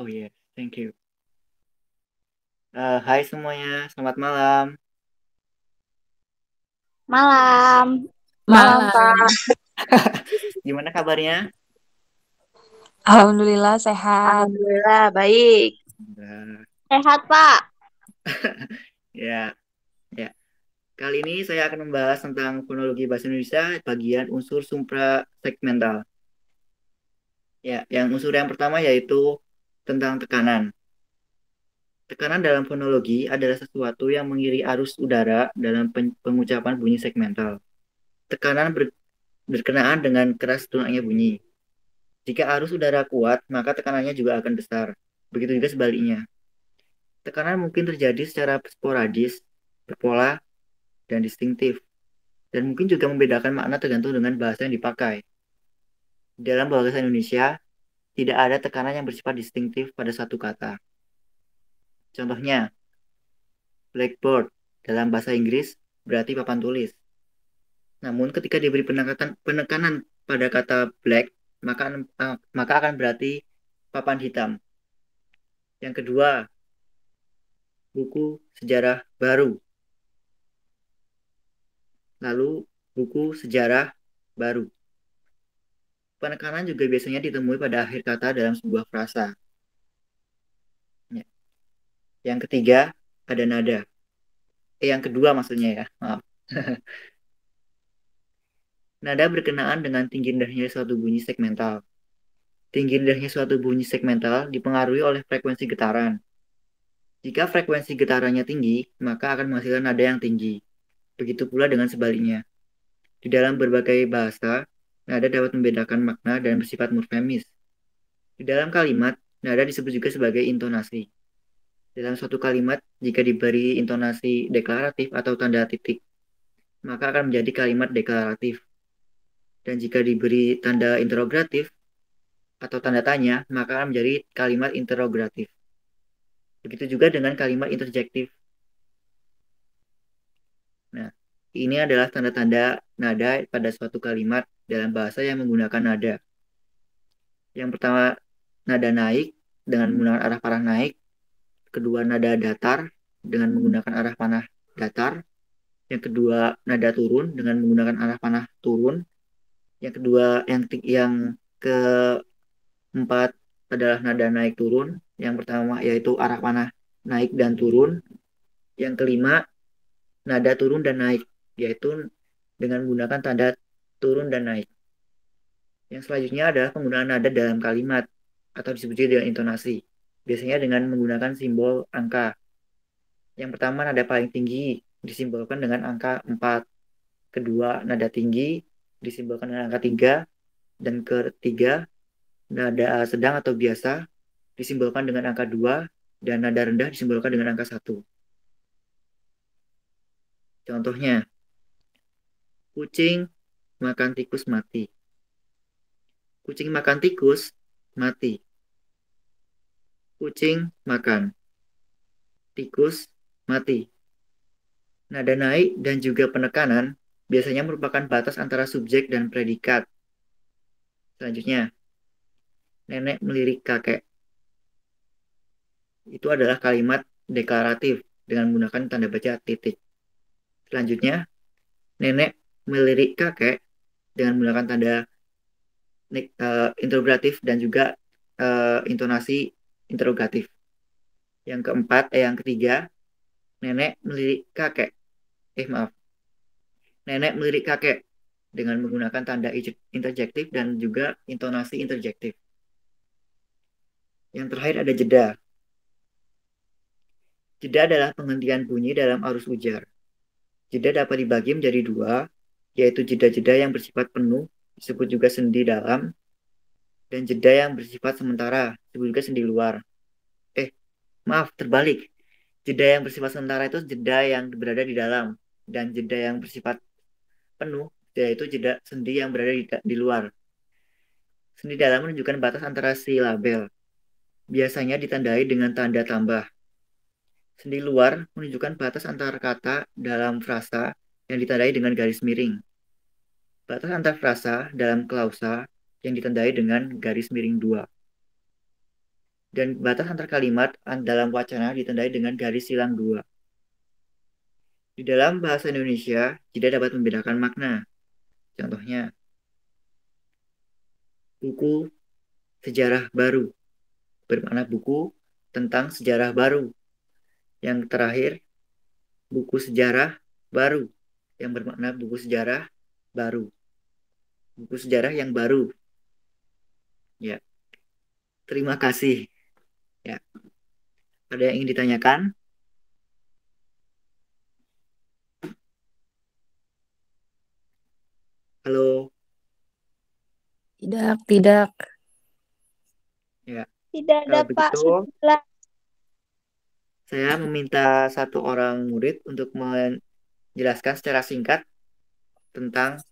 Oh yes, thank you. Hai semuanya, selamat malam. Malam, malam Kak. Malam. Gimana kabarnya? Alhamdulillah sehat. Alhamdulillah baik. Nah, Sehat Pak. ya, ya. Kali ini saya akan membahas tentang fonologi bahasa Indonesia bagian unsur supra-segmental. Ya, yang unsur yang pertama yaitu tentang tekanan. Tekanan dalam fonologi adalah sesuatu yang mengiringi arus udara dalam pengucapan bunyi segmental. Tekanan berkenaan dengan keras lunaknya bunyi. Jika arus udara kuat, maka tekanannya juga akan besar. Begitu juga sebaliknya. Tekanan mungkin terjadi secara sporadis, berpola, dan distintif, dan mungkin juga membedakan makna tergantung dengan bahasa yang dipakai. Dalam bahasa Indonesia, tidak ada tekanan yang bersifat distintif pada satu kata. Contohnya, blackboard dalam bahasa Inggris berarti papan tulis. Namun ketika diberi penekanan pada kata black, maka akan berarti papan hitam. Yang kedua, buku sejarah baru. Lalu buku sejarah baru. Penekanan juga biasanya ditemui pada akhir kata dalam sebuah frasa. Ya. Yang ketiga, ada nada. Yang kedua maksudnya ya, maaf. Nada berkenaan dengan tinggi rendahnya suatu bunyi segmental. Tinggi rendahnya suatu bunyi segmental dipengaruhi oleh frekuensi getaran. Jika frekuensi getarannya tinggi, maka akan menghasilkan nada yang tinggi. Begitu pula dengan sebaliknya. Di dalam berbagai bahasa, nada dapat membedakan makna dan bersifat morfemis. Di dalam kalimat, nada disebut juga sebagai intonasi. Dalam suatu kalimat, jika diberi intonasi deklaratif atau tanda titik, maka akan menjadi kalimat deklaratif. Dan jika diberi tanda interrogatif atau tanda tanya, maka akan menjadi kalimat interrogatif. Begitu juga dengan kalimat interjektif. Nah, ini adalah tanda-tanda nada pada suatu kalimat dalam bahasa yang menggunakan nada. Yang pertama, nada naik dengan menggunakan arah panah naik. Kedua, nada datar dengan menggunakan arah panah datar. Yang kedua, nada turun dengan menggunakan arah panah turun. Yang kedua, yang keempat adalah nada naik turun. Yang pertama yaitu arah panah naik dan turun. Yang kelima, nada turun dan naik, yaitu dengan menggunakan tanda turun dan naik. Yang selanjutnya adalah penggunaan nada dalam kalimat atau disebut juga dengan intonasi. Biasanya dengan menggunakan simbol angka. Yang pertama, nada paling tinggi disimbolkan dengan angka 4. Kedua, nada tinggi disimbolkan dengan angka 3. Dan ketiga, nada sedang atau biasa disimbolkan dengan angka 2. Dan nada rendah disimbolkan dengan angka 1. Contohnya, kucing makan tikus mati. Kucing makan tikus mati. Kucing makan tikus mati. Nada naik dan juga penekanan biasanya merupakan batas antara subjek dan predikat. Selanjutnya, nenek melirik kakek. Itu adalah kalimat deklaratif dengan menggunakan tanda baca titik. Selanjutnya, nenek melirik kakek dengan menggunakan tanda interrogatif dan juga intonasi interrogatif. Yang ketiga, nenek melirik kakek. Maaf. Nenek melirik kakek dengan menggunakan tanda interjektif dan juga intonasi interjektif. Yang terakhir ada jeda. Jeda adalah penghentian bunyi dalam arus ujar. Jeda dapat dibagi menjadi dua, yaitu jeda-jeda yang bersifat penuh, disebut juga sendi dalam, dan jeda yang bersifat sementara, disebut juga sendi luar. Maaf, terbalik. Jeda yang bersifat sementara itu jeda yang berada di dalam, dan jeda yang bersifat penuh, yaitu jeda sendi yang berada di luar. Sendi dalam menunjukkan batas antara silabel, biasanya ditandai dengan tanda tambah. Sendi luar menunjukkan batas antar kata dalam frasa yang ditandai dengan garis miring. Batas antar frasa dalam klausa yang ditandai dengan garis miring 2. dan batas antar kalimat dalam wacana ditandai dengan garis silang 2. Di dalam bahasa Indonesia, tidak dapat membedakan makna. Contohnya, buku sejarah baru bermakna buku tentang sejarah baru. Yang terakhir, buku sejarah baru yang bermakna buku sejarah baru. Buku sejarah yang baru. Ya, terima kasih. Ya, ada yang ingin ditanyakan? Halo. Tidak, tidak. Ya, Tidak ada, kalau Pak. begitu Sudah jelas. saya meminta satu orang murid untuk menjelaskan secara singkat tentang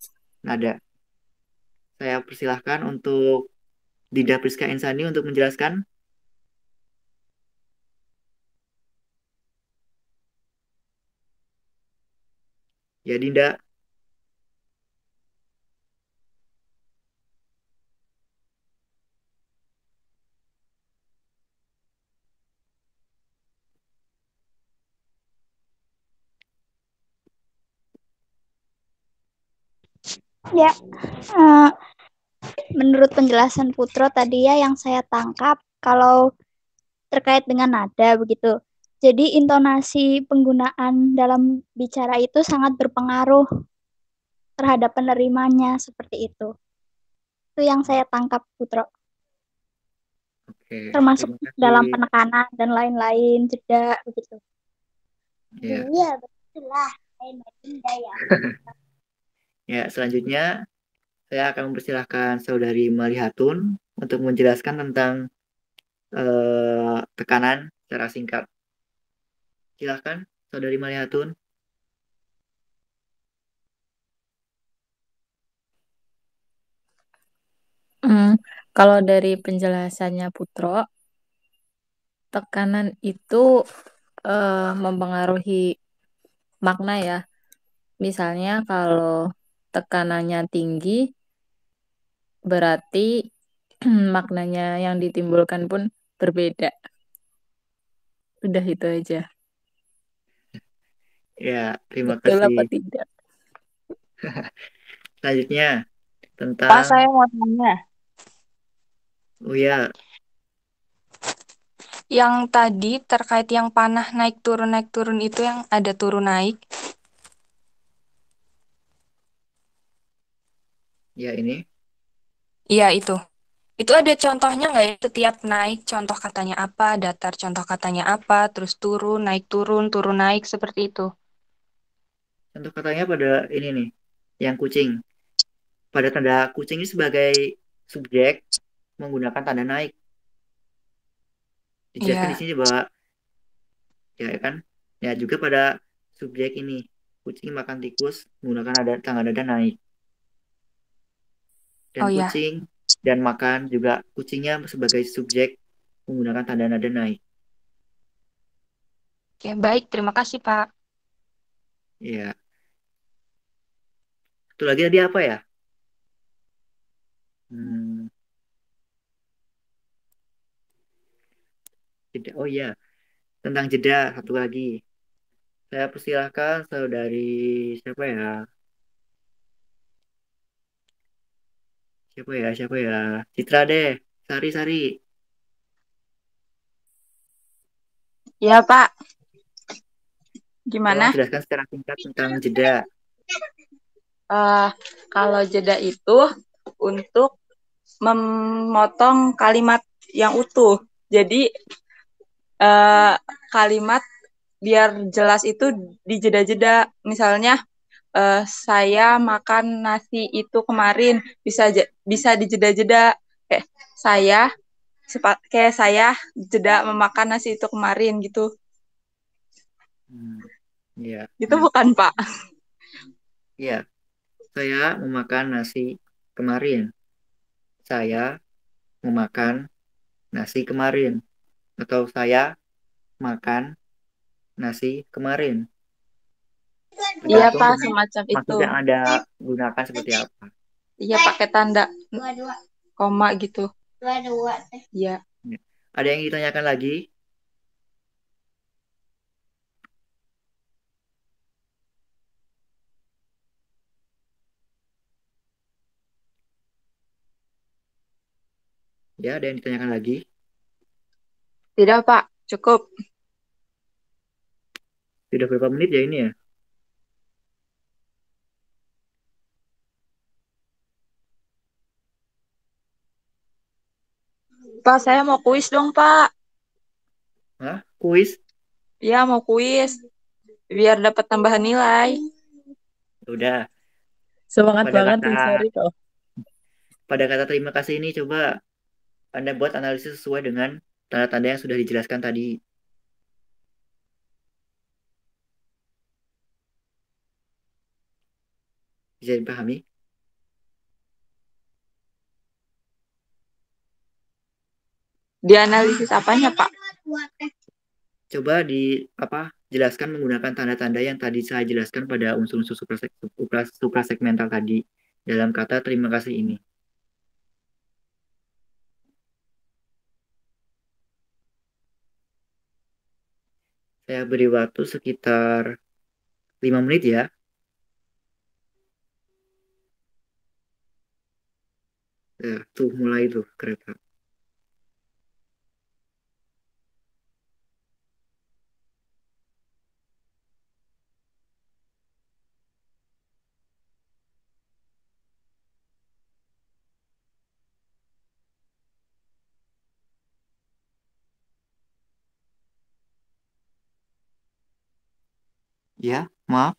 nada. Saya persilahkan untuk Dinda Priska Insani untuk menjelaskan. Ya, Dinda. Ya, menurut penjelasan Putro tadi ya yang saya tangkap, kalau terkait dengan nada begitu. Jadi intonasi penggunaan dalam bicara itu sangat berpengaruh terhadap penerimanya seperti itu. Itu yang saya tangkap, Putro. Oke, Termasuk terima dalam kasih. penekanan dan lain-lain, jeda begitu. Ya, Iya, betul lah. Ya. ya, selanjutnya saya akan mempersilahkan Saudari Malihatun untuk menjelaskan tentang tekanan secara singkat. Silakan, Saudari Malihatun. Kalau dari penjelasannya Putro, tekanan itu mempengaruhi makna ya. Misalnya kalau tekanannya tinggi, berarti maknanya yang ditimbulkan pun berbeda. Udah itu aja. Ya, terima Betul kasih. apa tidak? Selanjutnya Pak, tentang, saya mau tanya. oh ya, Yang tadi terkait yang panah naik turun itu yang ada turun naik. ya ini. Iya itu. Itu ada contohnya nggak ya? Setiap naik contoh katanya apa, datar contoh katanya apa, terus turun naik seperti itu. Contoh katanya pada ini nih, yang kucing. Pada tanda kucing ini sebagai subjek menggunakan tanda naik. Dijelaskan di Iya. sini bahwa ya kan, ya juga pada subjek ini kucing makan tikus menggunakan ada tanda nada naik. Dan Oh ya. kucing dan makan juga kucingnya sebagai subjek menggunakan tanda nada naik. Oke, baik. Terima kasih, Pak. Ya, itu lagi tadi apa ya? Hmm, jeda. Oh iya, tentang jeda satu lagi. Saya persilahkan saudari siapa ya? Siapa ya? Siapa ya? Citra deh. Sari Sari. Ya, Pak. Tolong Gimana? jelaskan secara singkat tentang jeda. Kalau jeda itu untuk memotong kalimat yang utuh. Jadi kalimat biar jelas itu dijeda-jeda. Misalnya saya makan nasi itu kemarin bisa dijeda-jeda. Kayak saya kayak saya jeda memakan nasi itu kemarin gitu. Ya, Itu bukan, Pak? ya. Saya memakan nasi kemarin. Saya memakan nasi kemarin. Atau saya makan nasi kemarin. Iya, Tergantung Pak, dengan semacam maksud itu. yang Anda gunakan seperti apa. Iya, pakai tanda koma gitu. Iya. Ya. Ada yang ditanyakan lagi? Ya, ada yang ditanyakan lagi? Tidak, Pak. Cukup. Sudah berapa menit ya ini ya? Pak, saya mau kuis dong, Pak. Hah? Kuis? Iya, mau kuis. Biar dapat tambahan nilai. Udah. Semangat Pada banget kata nih, sorry kok. pada kata terima kasih ini coba Anda buat analisis sesuai dengan tanda-tanda yang sudah dijelaskan tadi. Bisa dipahami? Dianalisis apanya, Pak? Coba jelaskan menggunakan tanda-tanda yang tadi saya jelaskan pada unsur-unsur suprasegmental tadi dalam kata terima kasih ini. Saya beri waktu sekitar 5 menit ya. Ya, tuh mulai tuh kereta. Ya, maaf.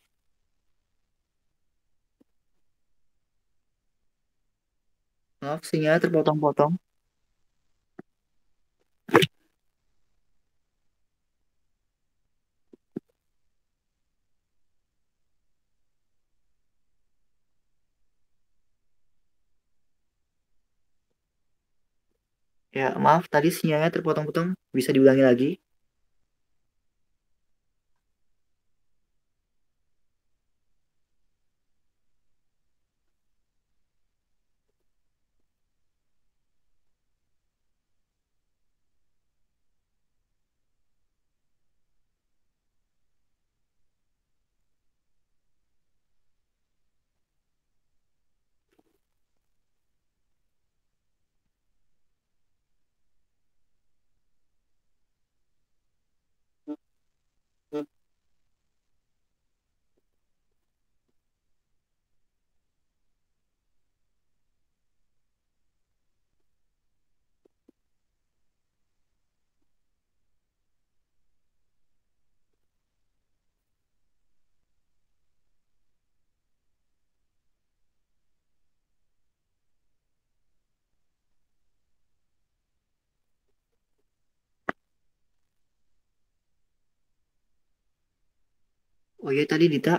Maaf, sinyal terpotong-potong. Ya, maaf, tadi sinyalnya terpotong-potong. Bisa diulangi lagi? Oh iya, tadi Dita.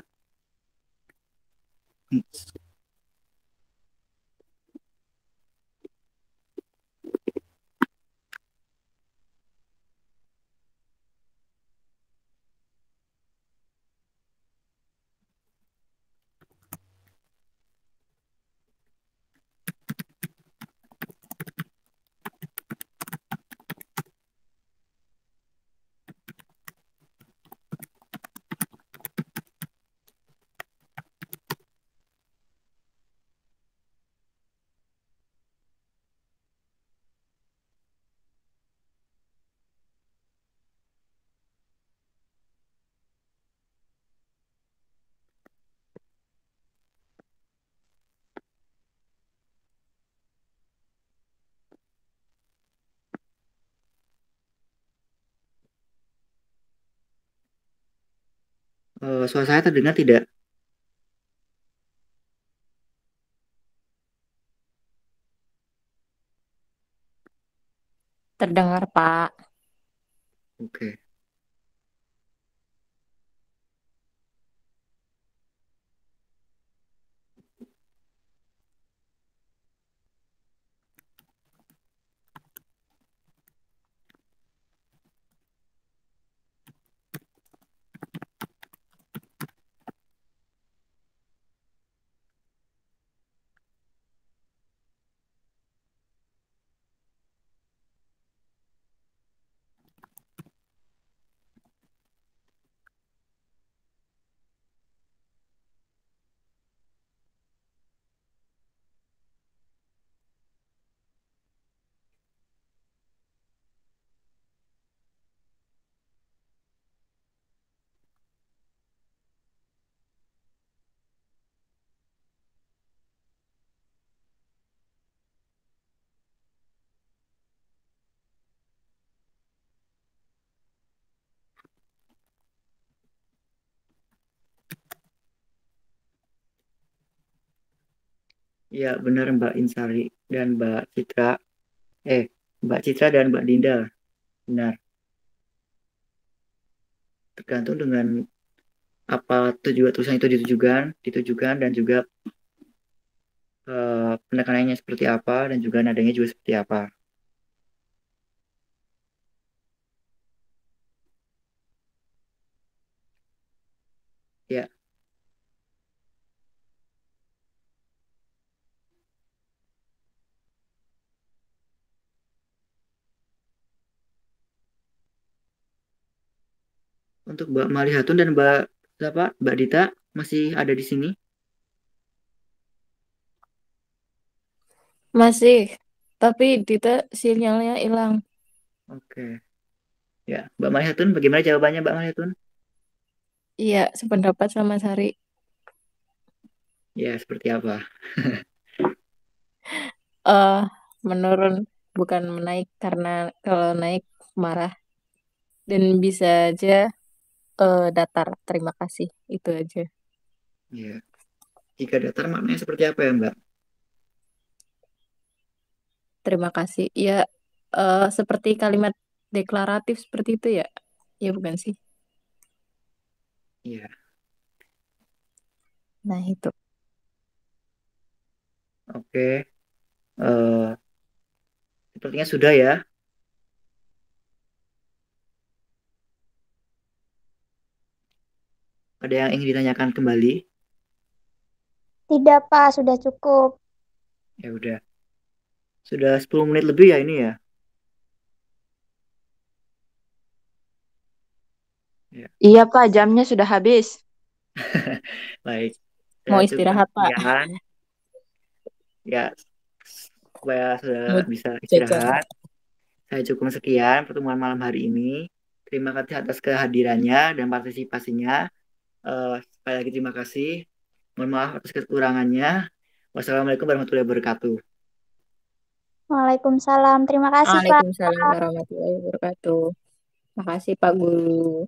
Suara saya terdengar tidak? Terdengar, Pak. Oke. Ya, benar Mbak Insari dan Mbak Citra. Mbak Citra dan Mbak Dinda. Benar. Tergantung dengan apa tulisan itu ditujukan dan juga penekanannya seperti apa dan juga nadanya juga seperti apa. Ya, untuk Mbak Malihatun dan Mbak Dita masih ada di sini. Masih, tapi Dita sinyalnya hilang. Oke. Ya, Mbak Malihatun, bagaimana jawabannya Mbak Malihatun? Iya, sependapat sama Sari. Ya, seperti apa? eh Menurun, bukan menaik, karena kalau naik marah. Dan bisa aja datar. Terima kasih. Itu aja. Ya. Jika datar maknanya seperti apa ya, Mbak? Terima kasih. Ya, seperti kalimat deklaratif seperti itu ya. Ya bukan sih. Iya. Nah, itu. Oke. Eh, Sepertinya sudah ya. Ada yang ingin ditanyakan kembali? Tidak, Pak, sudah cukup. Ya udah. Sudah 10 menit lebih ya ini ya. Ya, Iya, Pak, jamnya sudah habis. baik. Saya Mau cukupkan istirahat, Pak. sekian. Ya, supaya sudah Mood bisa jajan. istirahat. Saya cukupkan sekian pertemuan malam hari ini. Terima kasih atas kehadirannya dan partisipasinya. Sekali lagi terima kasih. Mohon maaf atas kekurangannya. Wassalamualaikum warahmatullahi wabarakatuh. Waalaikumsalam. Terima kasih, Pak. Waalaikumsalam warahmatullahi wabarakatuh. Makasih Pak Guru.